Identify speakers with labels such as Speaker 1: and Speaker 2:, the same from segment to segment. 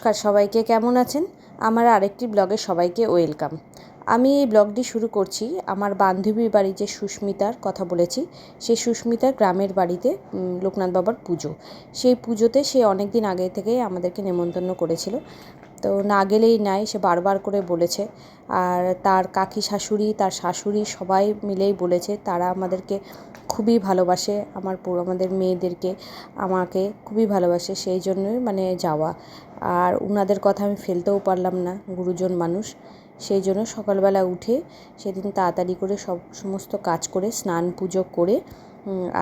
Speaker 1: নমস্কার সবাইকে, কেমন আছেন? আমার আরেকটি ব্লগে সবাইকে ওয়েলকাম। আমি এই ব্লগটি শুরু করছি আমার বান্ধবীর বাড়ি যে সুস্মিতার কথা বলেছি, সেই সুস্মিতার গ্রামের বাড়িতে লোকনাথ বাবার পুজো। সেই পুজোতে সে অনেক দিন আগে থেকেই আমাদেরকে নেমন্তন্ন করেছিল, তো না গেলেই নাই, সে বারবার করে বলেছে। আর তার কাকি শাশুড়ি, তার শাশুড়ি সবাই মিলেই বলেছে তারা আমাদেরকে খুবই ভালোবাসে, আমাদের মেয়েদেরকে, আমাকে খুবই ভালোবাসে, সেই জন্যই যাওয়া। আর ওনাদের কথা আমি ফেলতেও পারলাম না, গুরুজন মানুষ। সেই জন্য সকালবেলা উঠে সেদিন তাড়াতাড়ি করে সমস্ত কাজ করে স্নান পুজো করে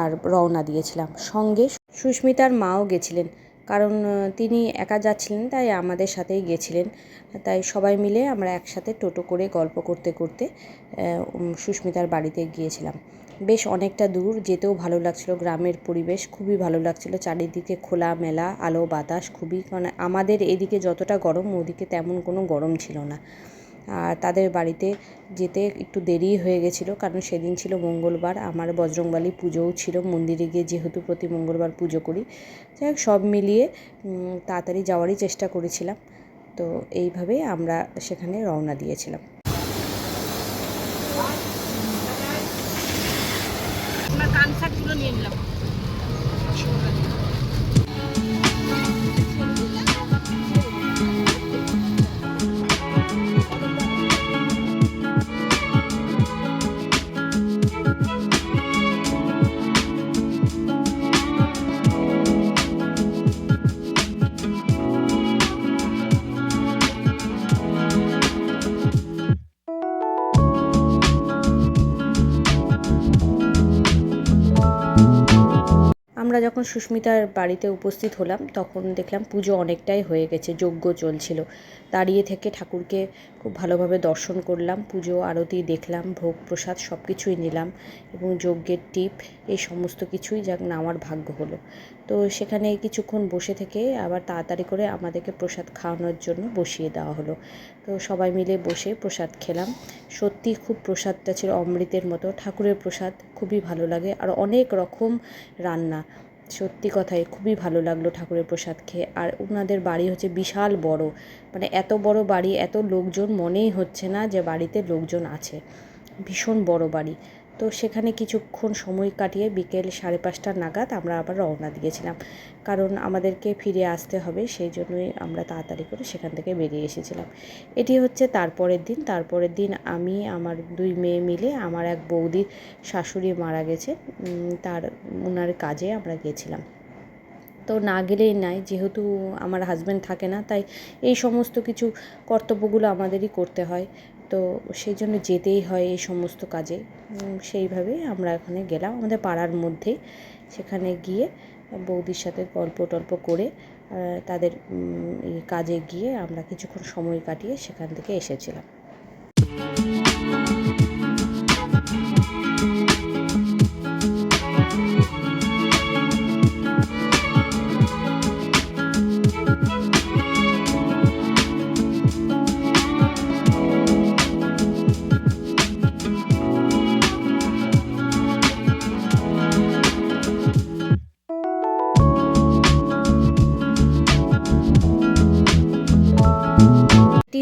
Speaker 1: আর রওনা দিয়েছিলাম। সঙ্গে সুস্মিতার মাও গেছিলেন, কারণ তিনি একা যাচ্ছিলেন, তাই আমাদের সাথেই গেছিলেন। তাই সবাই মিলে আমরা একসাথে টোটো করে গল্প করতে করতে সুস্মিতার বাড়িতে গিয়েছিলাম। বেশ অনেকটা দূর, যেতেও ভালো লাগছিল, গ্রামের পরিবেশ খুবই ভালো লাগছিল, চারিদিকে খোলা মেলা আলো বাতাস খুবই, আমাদের এদিকে যতটা গরম ওদিকে তেমন কোনো গরম ছিল না। আর তাদের বাড়িতে যেতে একটু দেরি হয়ে গেছিলো, কারণ সেদিন ছিল মঙ্গলবার, আমার বজরংবলী পুজোও ছিল মন্দিরে গিয়ে, যেহেতু প্রতি মঙ্গলবার পুজো করি। যাই হোক, সব মিলিয়ে তাড়াতাড়ি যাওয়ারই চেষ্টা করেছিলাম। তো এইভাবে আমরা সেখানে রওনা দিয়েছিলাম। কানসারগুলো নিয়ে নিলাম। আমরা যখন সুস্মিতার বাড়িতে উপস্থিত হলাম, তখন দেখলাম পুজো অনেকটাই হয়ে গেছে, যজ্ঞ চলছিল। দাঁড়িয়ে থেকে ঠাকুরকে খুব ভালোভাবে দর্শন করলাম, পুজো আরতি দেখলাম, ভোগ প্রসাদ সব কিছুই নিলাম, এবং যজ্ঞের টিপ এই সমস্ত কিছুই নেওয়ার ভাগ্য হলো। তো সেখানে কিছুক্ষণ বসে থেকে আবার তাড়াতাড়ি করে আমাদেরকে প্রসাদ খাওয়ানোর জন্য বসিয়ে দেওয়া হলো। তো সবাই মিলে বসে প্রসাদ খেলাম। সত্যি খুব প্রসাদটা ছিল অমৃতের মতো, ঠাকুরের প্রসাদ খুবই ভালো লাগে, আর অনেক রকম রান্না, সত্যি কথাই খুবই ভালো লাগলো ঠাকুরের প্রসাদ খেয়ে। আর ওনাদের বাড়ি হচ্ছে বিশাল বড়, এত বড় বাড়ি, এত লোকজন মনেই হচ্ছে না যে বাড়িতে লোকজন আছে, ভীষণ বড় বাড়ি। তো সেখানে কিছুক্ষণ সময় কাটিয়ে বিকেল 5:30 নাগাদ আমরা আবার রওনা দিয়েছিলাম, কারণ আমাদেরকে ফিরে আসতে হবে, সেই জন্যই আমরা তাড়াতাড়ি করে সেখান থেকে বেরিয়ে এসেছিলাম। এটি হচ্ছে তারপরের দিন আমি আমার 2 মেয়ে মিলে, আমার এক বৌদির শাশুড়ি মারা গেছে, ওনার কাজে আমরা গেছিলাম। তো না গেলেই নাই, যেহেতু আমার হাজব্যান্ড থাকে না, তাই এই সমস্ত কিছু কর্তব্যগুলো আমাদেরই করতে হয়, তো সেই জন্য যেতেই হয় এই সমস্ত কাজে। সেইভাবেই আমরা এখানে গেলাম আমাদের পাড়ার মধ্যে। সেখানে গিয়ে বৌদির সাথে গল্প টল্প করে তাদের কাজে গিয়ে আমরা কিছুক্ষণ সময় কাটিয়ে সেখান থেকে এসেছিলাম।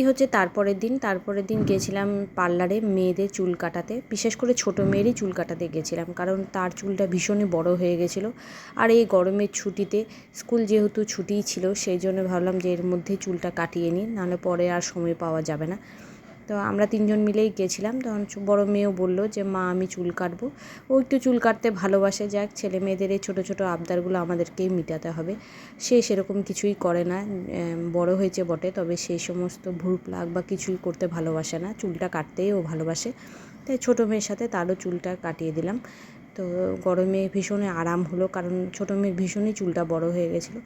Speaker 1: হচ্ছে তারপরের দিন গেছিলাম পার্লারে মেয়েদের চুল কাটাতে, বিশেষ করে ছোটো মেয়েরই চুল কাটাতে গেছিলাম, কারণ তার চুলটা ভীষণই বড় হয়ে গেছিলো। আর এই গরমের ছুটিতে, স্কুল যেহেতু ছুটিই ছিল, সেই জন্য ভাবলাম যে এর মধ্যেই চুলটা কাটিয়ে নিই, নাহলে পরে আর সময় পাওয়া যাবে না। তো আমরা 3 জন মিলেই গেছিলাম। তখন বড় মেয়েও বলল যে মা আমি চুল কাটবো, ও একটু চুল কাটতে ভালোবাসে। যাক, ছেলে মেয়েদের এই ছোটো ছোটো আবদারগুলো আমাদেরকেই মেটাতে হবে। সে সেরকম কিছুই করে না, বড় হয়েছে বটে, তবে সেই সমস্ত ভুরু প্লাক বা কিছুই করতে ভালোবাসে না, চুলটা কাটতেই ও ভালোবাসে। তাই ছোটো মেয়ের সাথে তারও চুলটা কাটিয়ে দিলাম। তো গরমে ভীষণই আরাম হলো, কারণ ছোটো মেয়ের ভীষণই চুলটা বড় হয়ে গেছিলো।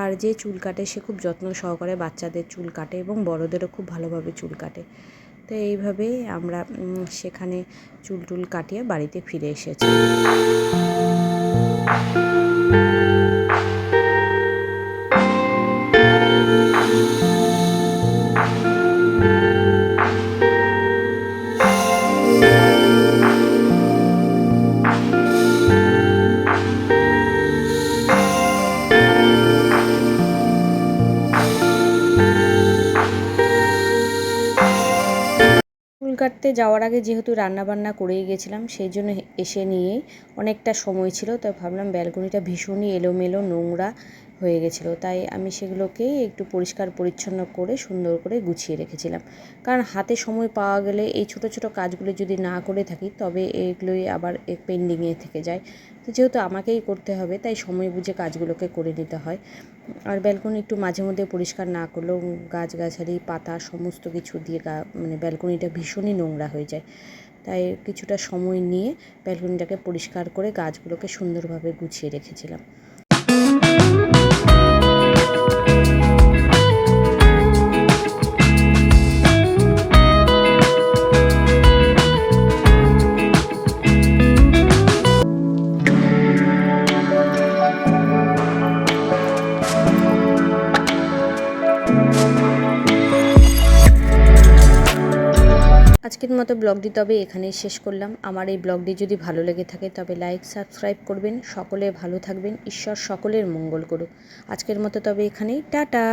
Speaker 1: আর যে চুল কাটে সে খুব যত্ন সহকারে বাচ্চাদের চুল কাটে, এবং বড়দেরও খুব ভালোভাবে চুল কাটে। তো এইভাবেই আমরা সেখানে চুল টুল কাটিয়ে বাড়িতে ফিরে এসেছি। কাটতে যাওয়ার আগে যেহেতু রান্নাবান্না করেই গেছিলাম, সেই জন্য এসে নিয়েই অনেকটা সময় ছিল, তাই ভাবলাম ব্যালকনিটা ভীষণই এলোমেলো নোংরা হয়ে গেছিলো, তাই আমি সেগুলোকে একটু পরিষ্কার পরিচ্ছন্ন করে সুন্দর করে গুছিয়ে রেখেছিলাম। কারণ হাতে সময় পাওয়া গেলে এই ছোট ছোট কাজগুলো যদি না করে থাকি তবে এগুলোই আবার পেন্ডিংয়ে থেকে যায়। তো যেহেতু আমাকেই করতে হবে তাই সময় বুঝে কাজগুলোকে করে নিতে হয়। আর ব্যালকনি একটু মাঝে মধ্যে পরিষ্কার না করলেও গাছগাছালি পাতা সমস্ত কিছু দিয়ে মানে ব্যালকনিটা ভীষণই নোংরা হয়ে যায়। তাই কিছুটা সময় নিয়ে ব্যালকনিটাকে পরিষ্কার করে গাছগুলোকে সুন্দরভাবে গুছিয়ে রেখেছিলাম। আজকের মতো ব্লগটি তবে এখানেই শেষ করলাম। আমার এই ব্লগটি যদি ভালো লেগে থাকে তবে লাইক সাবস্ক্রাইব করবেন। সকলে ভালো থাকবেন, ঈশ্বর সকলের মঙ্গল করুক। আজকের মতো তবে এখানেই টাটা।